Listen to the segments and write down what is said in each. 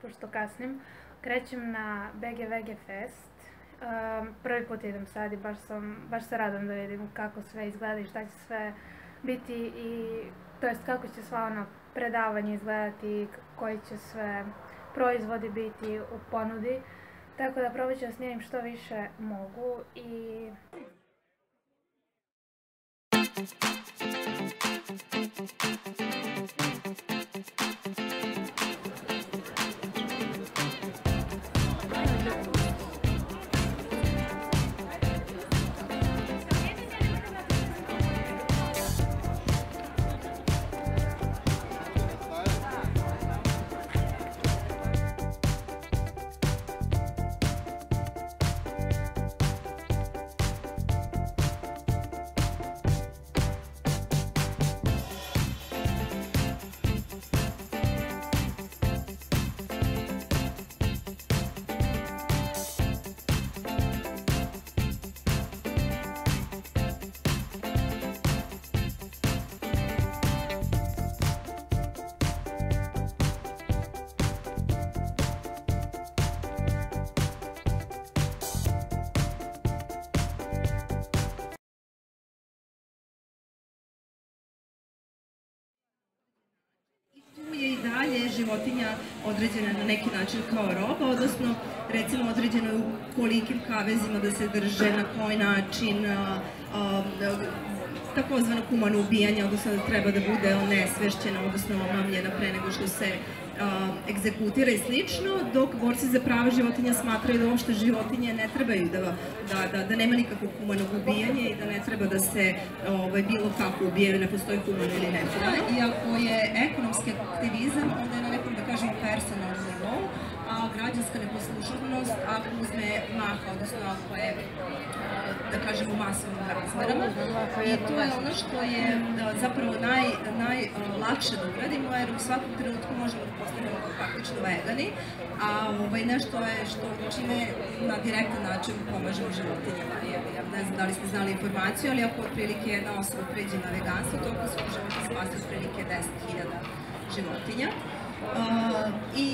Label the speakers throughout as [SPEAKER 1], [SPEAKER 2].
[SPEAKER 1] Pošto kasnim, krećem na BGVG Fest. Prvi put idem sad i baš se radam da vidim kako sve izgleda i šta će sve biti i to jest kako će sva ona predavanja izgledati, koji će sve proizvodi biti u ponudi. Tako da probat ću da snimim što više mogu i...
[SPEAKER 2] I dalje životinja određena na neki način kao roba, odnosno recimo određeno u kolikim kavezima da se drže, na koji način, takozvano humano ubijanje, odnosno da treba da bude onesvešćena, odnosno omamljena pre nego što se egzekutira i slično, dok borci za prava životinja smatraju da uopšte životinje ne trebaju da nema nikakvog humanog ubijanja i da ne treba da se bilo kako ubijaju, ne postoji humano ili nehumano. I ako je ekonomski aktivizam, onda je na nekom, da kažemo, personalnom nivou, a građanska neposlušnost ako uzme maha, odnosno ako je, da kažemo, masovnim razmerama. I to je ono što je zapravo najlakše da uradimo, jer u svakom trenutku možemo da postanemo praktično vegani, a nešto je čime na direktan način pomažemo životinjama. Ja ne znam da li ste znali informaciju, ali ako otprilike jedna osoba pređe na veganstvo, toliko svog života spasi otprilike 10.000 životinja. I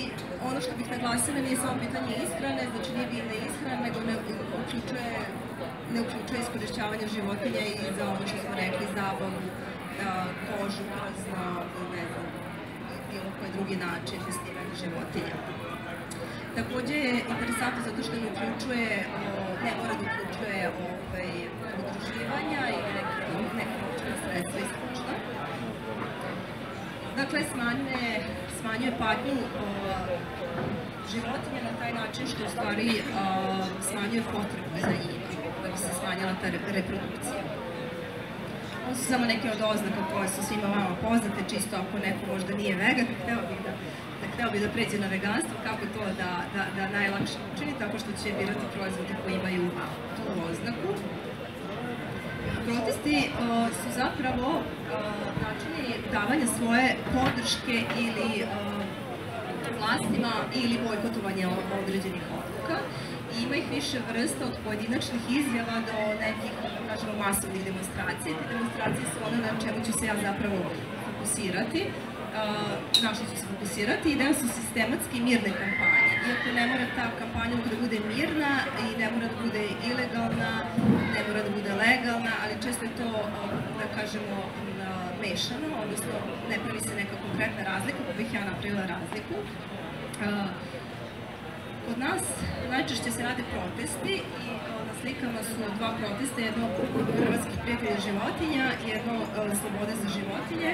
[SPEAKER 2] ono što bih naglasila nije samo pitanje ishrane, znači nije biljna ishrana, nego ne uključuje iskorišćavanje životinja i za ono što smo rekli, zabavu, kožu, krzno, ne znam, bilo koji drugi način testiranja životinja. Takođe je interesantno zato što ne mora da uključuje udruživanja ili neke novčana sredstva i slično. Dakle, smanjuje patnju životinja na taj način što u stvari smanjuje potrebu za njih, da bi se smanjila ta reprodukcija. Ovo su samo neke od oznaka koje su svima vama poznate, čisto ako neko možda nije vegan, hteo bi da pređe na veganstvo, kako to da najlakše učini, tako što će birati proizvode koji imaju tu oznaku. Protesti su zapravo načini davanja svoje podrške ili vlastima ili bojkotovanja određenih odluka. Ima ih više vrsta, od pojedinačnih izjava do nekih, kažemo, masovnih demonstracija. Te demonstracije su one na čemu ću se ja zapravo fokusirati, na što ću se fokusirati. Ideja su sistematske i mirne kampanje. Iako ne mora ta kampanja da bude mirna i ne mora da bude ilegalna, ne mora da bude legalna, ali često je to, da kažemo, mešano, odnosno ne pravi se neka konkretna razlika, pa bih ja napravila razliku. Kod nas najčešće se rade protesti i na slikama su dva protesta, jedno Hrvatskih prijatelja životinja i jedno Slobode za životinje,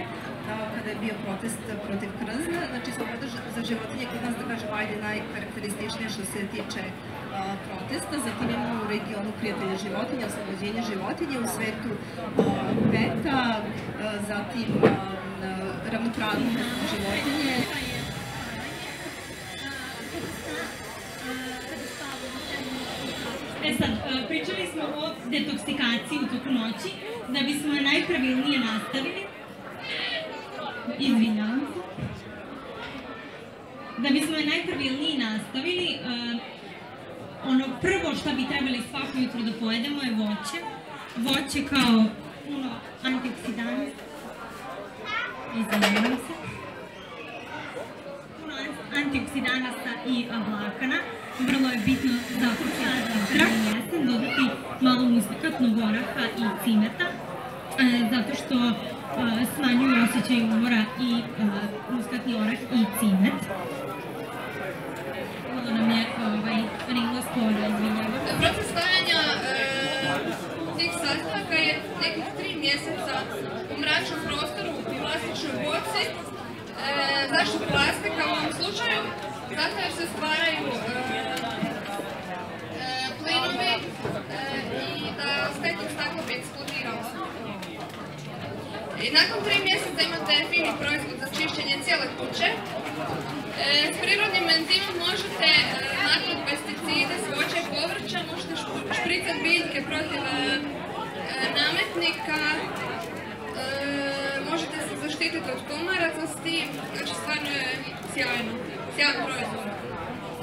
[SPEAKER 2] kada je bio protest protiv krzna. Znači, Sloboda za životinje kod nas, da kažem, ajde najkarakterističnije što se tiče protesta. Zatim imamo u regionu Prijatelja životinja, Oslobođenje životinje, u svetu PETA, zatim ravnopravnost životinje.
[SPEAKER 3] Sad, pričali smo o detoksikaciji u toku noći, da bismo je najpravilnije nastavili. Izvinjavam se. Da bismo je najpravilnije nastavili, ono prvo što bi trebali svako jutro da pojedemo je voće. voće kao puno antioksidansa, izvinjavam se, puno antioksidanasa i vlakana. Vrlo je bitno za zrak jesen dodati malo muskatnog oraha i cimeta, zato što smanjuju osjećaj umora i muskatni orah i cimet. Malo nam je ringla spora, izvinjavam.
[SPEAKER 4] Proces stajanja tih sastojaka je nekih 3 mjeseca u mračnom prostoru i plastičnoj boci. Zašto plastika u ovom slučaju? Zato jer se stvaraju plinovi i da steklo staklo bi eksplodiralo. I nakon 3 mjeseca imate fini proizvod za čišćenje cijele kuće. S prirodnim enzimom možete naklad pesticide s voća i povrća, možete špricati biljke protiv nametnika, možete se zaštititi od komaraca s tim, znači stvarno je sjajan proizvod.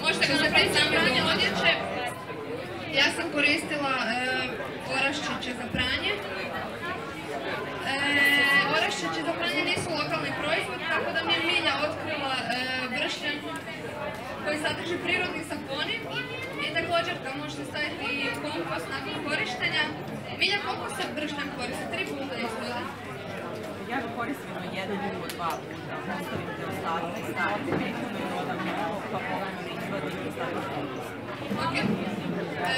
[SPEAKER 4] Možete ga napraviti sami do odjeće. Ja sam koristila oraščiće za pranje. Oraščiće za pranje nisu lokalni proizvod, tako da mi je Milja otkrila bršljan koji sadrži prirodni saponin i također ga možete staviti u kompost nakon korištenja. Milja, koliko se bršljan koristi? 3 puta izgleda?
[SPEAKER 5] Ja ga koristim jedan ili 2 puta. Ostavim te ostatke, stavim mekom i dodam malo, pa pogledam da izvadim i stavim kompost.
[SPEAKER 4] Ok.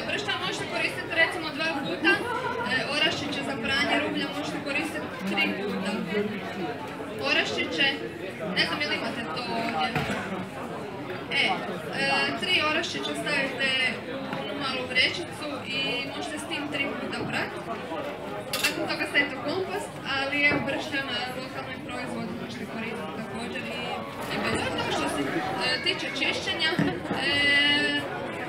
[SPEAKER 4] Bršljan možete koristiti recimo 2 puta, oraščiće za pranje rublja možete koristiti 3 puta. Oraščiće, ne znam ili imate to ovdje. 3 oraščića stavite u onu malu vrećicu i možete s tim 3 puta prati. Nakon toga stavite u kompost, ali evo bršljan lokalni proizvod možete koristiti također i bez toga. Što se tiče čišćenja,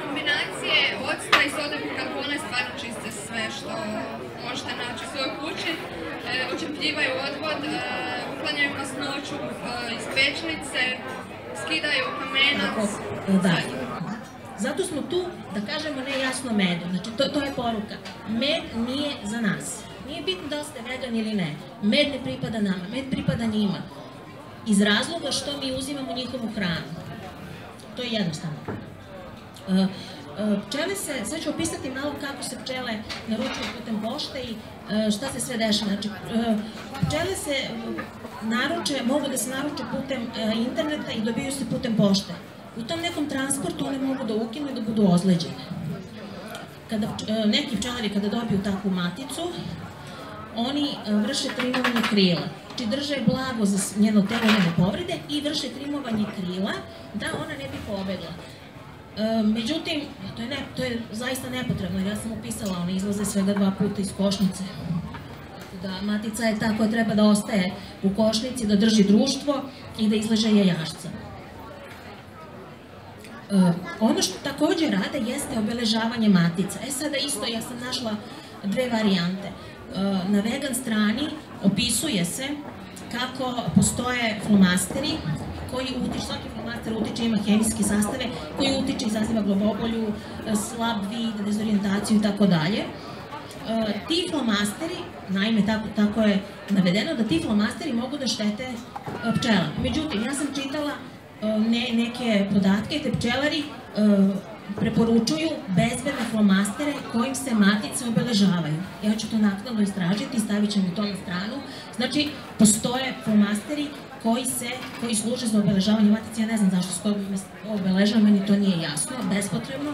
[SPEAKER 4] kombinacije octa i sode bikarbone stvarno čiste sve što možete naći u svojoj kući. Očepljivaju odvod, uklanjaju masnoću iz pečnice, skidaju kamenac.
[SPEAKER 6] Da. Zato smo tu da kažemo ne jasno medu. Znači, to je poruka. Med nije za nas. Nije bitno da li ste vegan ili ne. Med ne pripada nama, med pripada njima. Iz razloga što mi uzimamo njihovu hranu. To je jednostavno. Pčele se, sad ću opisati malo kako se pčele naručuju putem pošte i šta se sve dešava. Znači, pčele se naruče, mogu da se naruče putem interneta i dobiju se putem pošte. U tom nekom transportu one mogu da ukinu i da budu ozleđene. Neki pčelari kada dobiju takvu maticu, oni vrše trimovanje krila. Znači drže blago za njeno telo, njene povrede i vrše trimovanje krila da ona ne bi pobegla. Međutim, to je zaista nepotrebno, jer ja sam upisala, one izlaze svega 2 puta iz košnice. Da, matica je ta koja treba da ostaje u košnici, da drži društvo i da izleže jajašca. Ono što također rade jeste obeležavanje matica. Sada isto, ja sam našla 2 varijante. Na vegan strani opisuje se kako postoje flomasteri koji utiče, svaki flomaster utiče, ima hemijske sastave, koji utiče, izaziva glavobolju, slab vid, dezorijentaciju i tako dalje. Ti flomasteri, naime tako je navedeno, da ti flomasteri mogu da štete pčela. Međutim, ja sam čitala neke podatke, te pčelari preporučuju bezbedne flomastere kojim se matice obeležavaju. Ja ću to naknadno istražiti i stavit ćemo to na stranu. Znači, postoje flomasteri koji služe za obeležavanje matice. Ja ne znam zašto se to obeležava, meni to nije jasno, bespotrebno,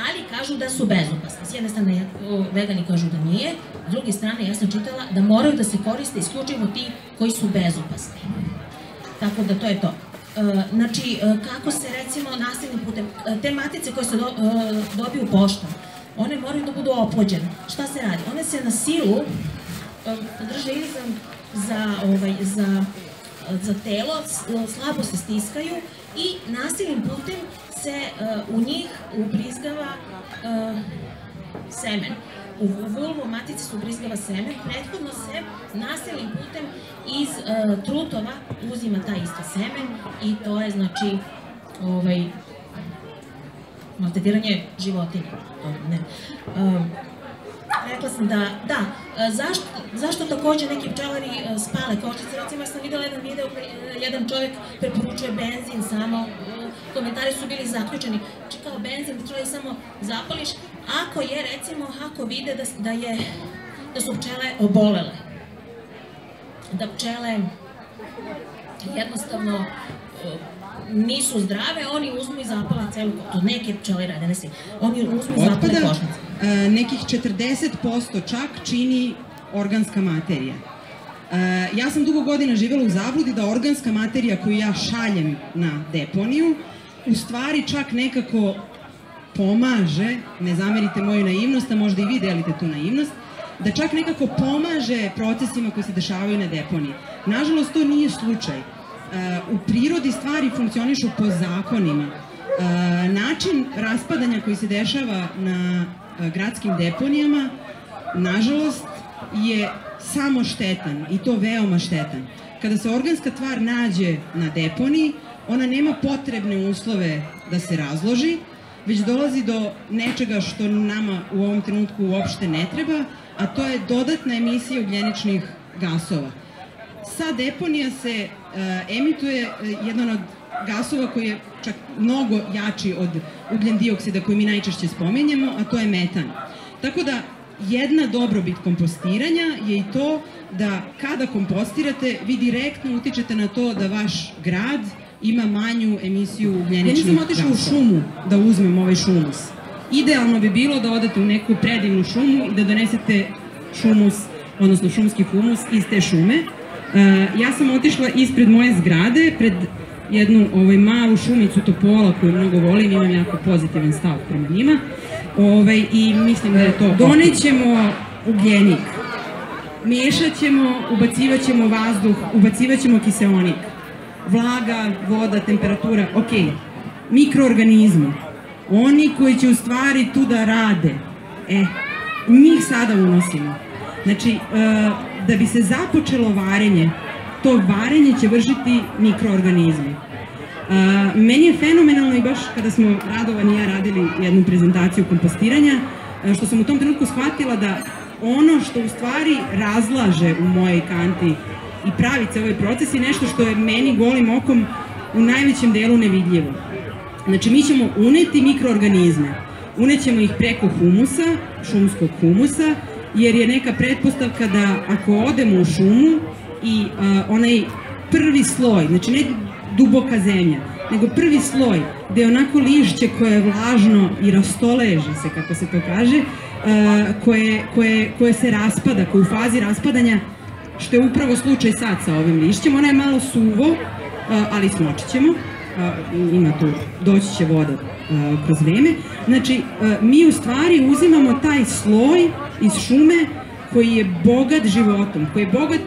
[SPEAKER 6] ali kažu da su bezopasni. S jedne strane vegani kažu da nije, s druge strane ja sam čitala da moraju da se koriste isključivo ti koji su bezopasni. Tako da to je to. Znači, kako se recimo nasilnim putem, te matice koje se dobiju poštom, one moraju da budu oplođene. Šta se radi? One se na silu drže ili za telo, slabo se stiskaju i nasilnim putem se u njih ubrizgava semen. U vulvu matice se ubrizgava semen, prethodno se nasilnim putem iz trutova uzima taj isto semen i to je znači maltretiranje životinja. rekla sam da, zašto takođe neki pčelari spale košnice, recimo ja sam videla jedan video gde jedan čovjek preporučuje benzin samo, komentari su bili zaključeni, kao benzin da treba samo zapališ, ako vide da su pčele obolele, da pčele jednostavno nisu zdrave, oni uzmu i zapale celu košnicu. Neke pčele rade, ne svi. Oni uzmu i zapale košnicu.
[SPEAKER 2] Nekih 40% čak čini organska materija. Ja sam dugo godina živjela u zabludi da organska materija koju ja šaljem na deponiju u stvari čak nekako pomaže, ne zamerite moju naivnost, a možda i vi delite tu naivnost, da čak nekako pomaže procesima koji se dešavaju na deponiji. Nažalost, to nije slučaj. U prirodi stvari funkcionišu po zakonima. Način raspadanja koji se dešava na gradskim deponijama, nažalost, je samo štetan i to veoma štetan. Kada se organska tvar nađe na deponiji, ona nema potrebne uslove da se razloži, već dolazi do nečega što nama u ovom trenutku uopšte ne treba, a to je dodatna emisija ugljeničnih gasova. Sa deponija se emituje jedan od gasova koji je čak mnogo jači od ugljen dioksida koji mi najčešće spominjemo, a to je metan. Tako da jedna dobrobit kompostiranja je i to da kada kompostirate vi direktno utičete na to da vaš grad ima manju emisiju ugljeničnih gasova. Ja nisam otišla u šumu da uzmem ovaj šumus. Idealno bi bilo da odete u neku predivnu šumu i da donesete šumus, odnosno šumski humus iz te šume. Ja sam otišla ispred moje zgrade, pred jednu malu šumicu topola koju mnogo volim, imam jako pozitivan stav prema njima i mislim da je to. Donećemo ugljenik, miješat ćemo, ubacivat ćemo vazduh, ubacivat ćemo kiseonik, vlaga, voda, temperatura, ok, mikroorganizmi, oni koji će u stvari tu da rade, njih sada unosimo. Znači, da bi se započelo varenje, to varenje će vršiti mikroorganizmi. Meni je fenomenalno i baš kada smo Radovan i ja radili jednu prezentaciju kompostiranja, što sam u tom trenutku shvatila da ono što u stvari razlaže u mojoj kanti i pravi ceo ovaj proces je nešto što je meni golim okom u najvećem delu nevidljivo. Znači, mi ćemo uneti mikroorganizme, unećemo ih preko humusa, šumskog humusa, jer je neka pretpostavka da ako odemo u šumu i onaj prvi sloj, znači ne duboka zemlja, nego prvi sloj, gde je onako lišće koje je vlažno i rastoleže se, kako se to kaže, koje se raspada, koje je u fazi raspadanja, što je upravo slučaj sad sa ovim lišćem. Ona je malo suvo, ali smočit ćemo, ima tu, doći će voda kroz vreme. Znači, mi u stvari uzimamo taj sloj iz šume koji je bogat životom, koji je bogat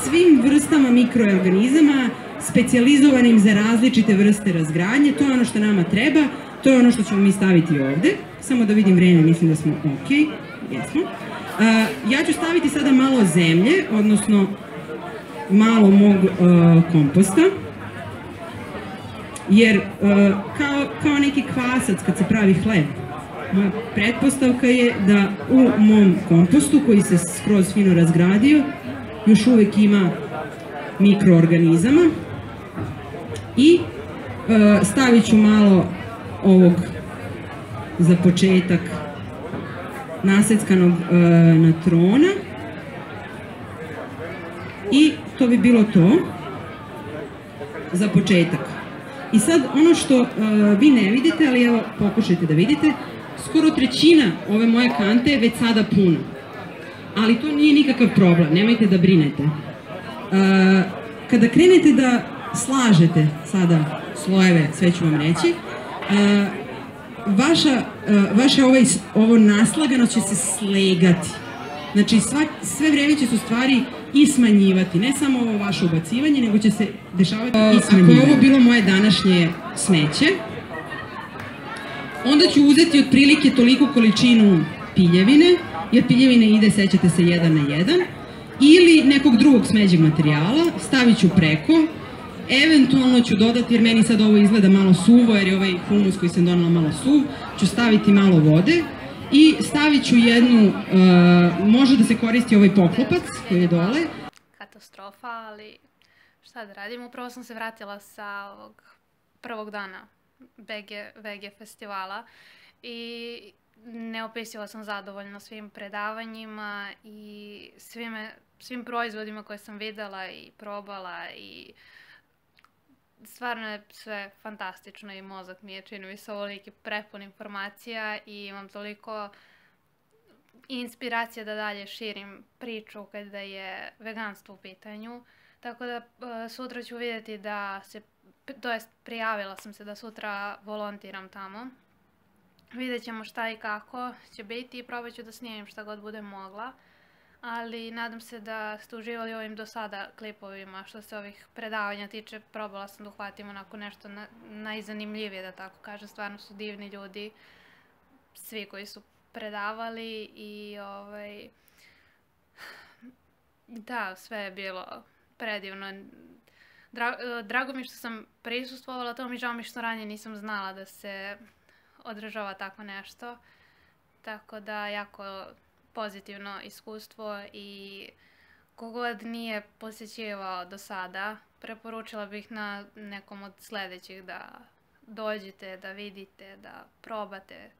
[SPEAKER 2] svim vrstama mikroorganizama, specijalizovanim za različite vrste razgradnje. To je ono što nama treba, to je ono što ćemo mi staviti ovde. Samo da vidim vreme, mislim da smo ok, jesmo. Ja ću staviti sada malo zemlje, odnosno malo mog komposta, jer kao neki kvasac kad se pravi hleb, moja pretpostavka je da u mom kompostu, koji se skroz fino razgradio, još uvek ima mikroorganizama i stavit ću malo ovog, za početak, naseckanog natrona i to bi bilo to za početak. I sad ono što vi ne vidite, ali evo pokušajte da vidite, skoro trećina ove moje kante je već sada puna. Ali to nije nikakav problem, nemojte da brinete. Kada krenete da slažete sada slojeve, sve ću vam reći, vaše ovo naslagano će se slegati. Znači sve vreme će se u stvari i smanjivati, ne samo ovo vaše ubacivanje, nego će se dešavati i smanjivanje. Ako je ovo bilo moje današnje smeće, onda ću uzeti otprilike toliku količinu piljevine, jer piljevine ide, sećate se, 1 na 1, ili nekog drugog smeđeg materijala, stavit ću preko, eventualno ću dodati, jer meni sad ovo izgleda malo suvo, jer je ovaj humus koji sam donala malo suv, ću staviti malo vode
[SPEAKER 7] I stavit ću jednu, može da se koristi ovaj poklopac koji je dole.
[SPEAKER 1] Katastrofa, ali šta da radim, upravo sam se vratila sa ovog prvog dana VG festivala i neopisivo sam zadovoljna svim predavanjima i svim proizvodima koje sam videla i probala i stvarno je sve fantastično i mozak mi je, čini mi se, ovoliki prepun informacija i imam toliko inspiracije da dalje širim priču kada je veganstvo u pitanju. Tako da sutra ću vidjeti da se, to jest prijavila sam se da sutra volontiram tamo. Vidjet ćemo šta i kako će biti i probat ću da snimim šta god budem mogla. Ali nadam se da ste uživali ovim do sada klipovima. Što se ovih predavanja tiče, probala sam da uhvatim onako nešto najzanimljivije, da tako kažem. Stvarno su divni ljudi, svi koji su predavali i da, sve je bilo predivno. Drago mi što sam prisustvovala tome i žao mi što ranije nisam znala da se održava tako nešto. Tako da, jako pozitivno iskustvo i kogod nije posjećivao do sada, preporučila bih na nekom od sljedećih da dođete, da vidite, da probate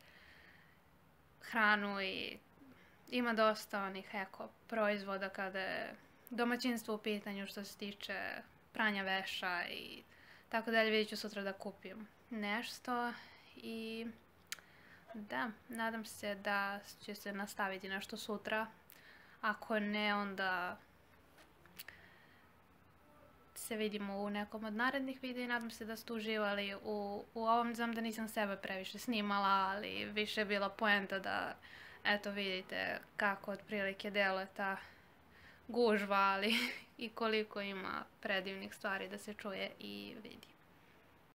[SPEAKER 1] hranu i ima dosta onih eko proizvoda kada je domaćinstvo u pitanju što se tiče pranja veša i tako dalje. Vidjet ću sutra da kupim nešto i da, nadam se da će se nastaviti nešto sutra. Ako ne, onda se vidimo u nekom od narednih videa i nadam se da ste uživali u ovom. Znam da nisam sebe previše snimala, ali više je bila poenta da, eto, vidite kako otprilike deluje ta gužva, ali i koliko ima predivnih stvari da se čuje i vidi.